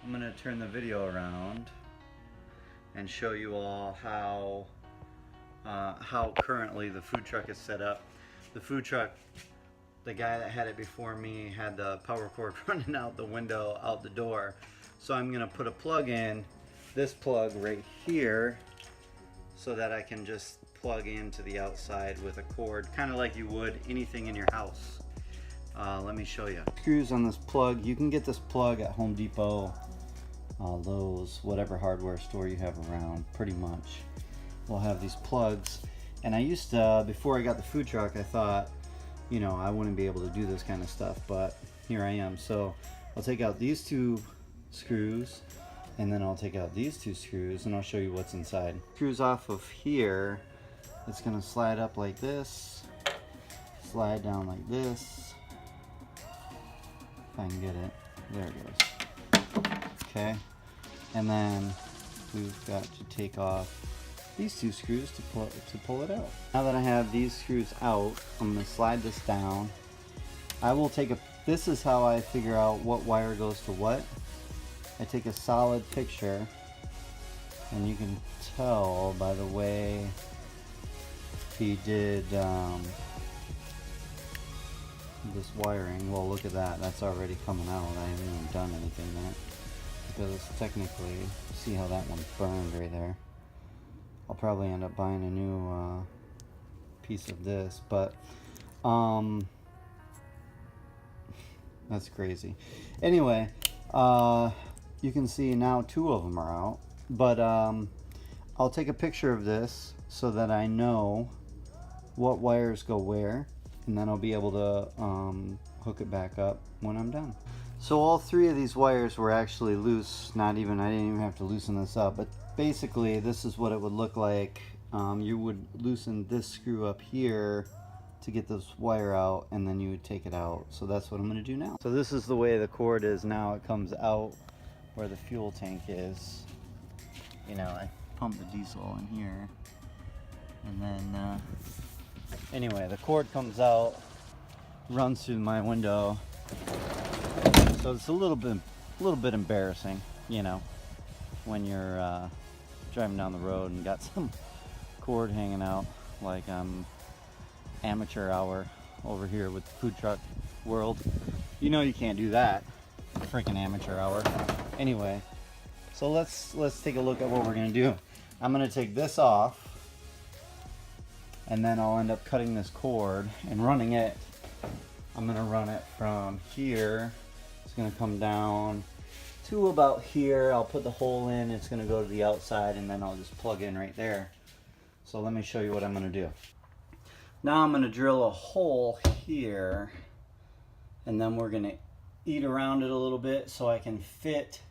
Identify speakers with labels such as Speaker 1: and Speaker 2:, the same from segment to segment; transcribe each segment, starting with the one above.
Speaker 1: I'm going to turn the video around and show you all how currently the food truck is set up. The food truck, the guy that had it before me had the power cord running out the window, out the door. So I'm going to put a plug in, this plug right here, so that I can just plug into the outside with a cord, kind of like you would anything in your house. Let me show you. Screws on this plug. You can get this plug at Home Depot, Lowe's, whatever hardware store you have around, pretty much. We'll have these plugs. And I used to, before I got the food truck, I thought, you know, I wouldn't be able to do this kind of stuff, but here I am. So I'll take out these two screws, and then I'll take out these two screws, and I'll show you what's inside. Screws off of here, it's gonna slide up like this, slide down like this. If I can get it, there it goes. Okay, and then we've got to take off these two screws to pull it out. Now that I have these screws out, I'm gonna slide this down. I will take this is how I figure out what wire goes to what. I take a solid picture, and you can tell by the way he did this wiring. Well, look at that, that's already coming out. I haven't even done anything yet, because technically, see how that one burned right there. I'll probably end up buying a new piece of this, but that's crazy. Anyway, you can see now two of them are out, but I'll take a picture of this so that I know what wires go where, and then I'll be able to hook it back up when I'm done. So all three of these wires were actually loose. I didn't even have to loosen this up, but basically this is what it would look like. You would loosen this screw up here to get this wire out, and then you would take it out. So that's what I'm going to do now. So this is the way the cord is now. It comes out where the fuel tank is. You know, I pump the diesel in here, and then anyway, the cord comes out, runs through my window. So it's a little bit embarrassing, you know, when you're driving down the road and got some cord hanging out like amateur hour over here with the food truck world. You know you can't do that, freaking amateur hour. Anyway, so let's take a look at what we're gonna do. I'm gonna take this off, and then I'll end up cutting this cord and running it. I'm gonna run it from here. It's gonna come down to about here. I'll put the hole in. It's gonna go to the outside, and then I'll just plug in right there. So let me show you what I'm gonna do. Now I'm gonna drill a hole here, and then we're gonna eat around it a little bit so I can fit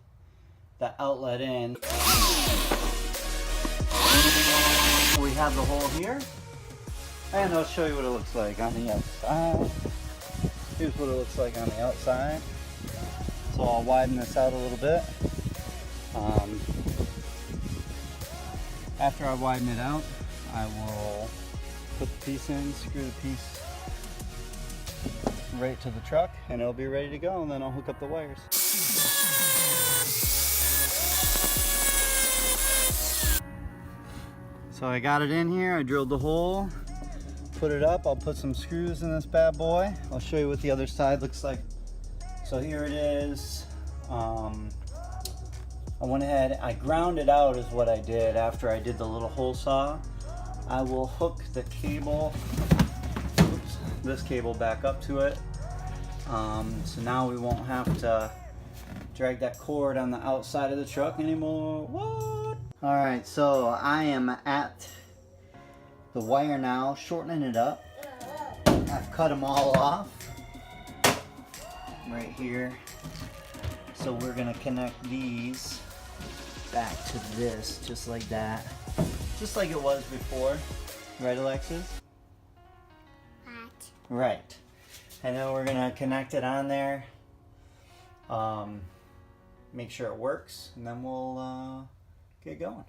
Speaker 1: the outlet in. We have the hole here, and I'll show you what it looks like on the outside. Here's what it looks like on the outside. So I'll widen this out a little bit. After I widen it out, I will put the piece in, screw the piece right to the truck, and it'll be ready to go, and then I'll hook up the wires. So I got it in here, I drilled the hole, put it up. I'll put some screws in this bad boy. I'll show you what the other side looks like. So here it is. I went ahead, I ground it out is what I did after I did the little hole saw. I will hook the cable, oops, this cable back up to it. So now we won't have to drag that cord on the outside of the truck anymore. What? All right, so I am at the wire now, shortening it up. I've cut them all off right here. So we're gonna connect these back to this, just like that. Just like it was before. Right, Alexis?
Speaker 2: Right.
Speaker 1: Right. And then we're gonna connect it on there. Make sure it works, and then we'll get going.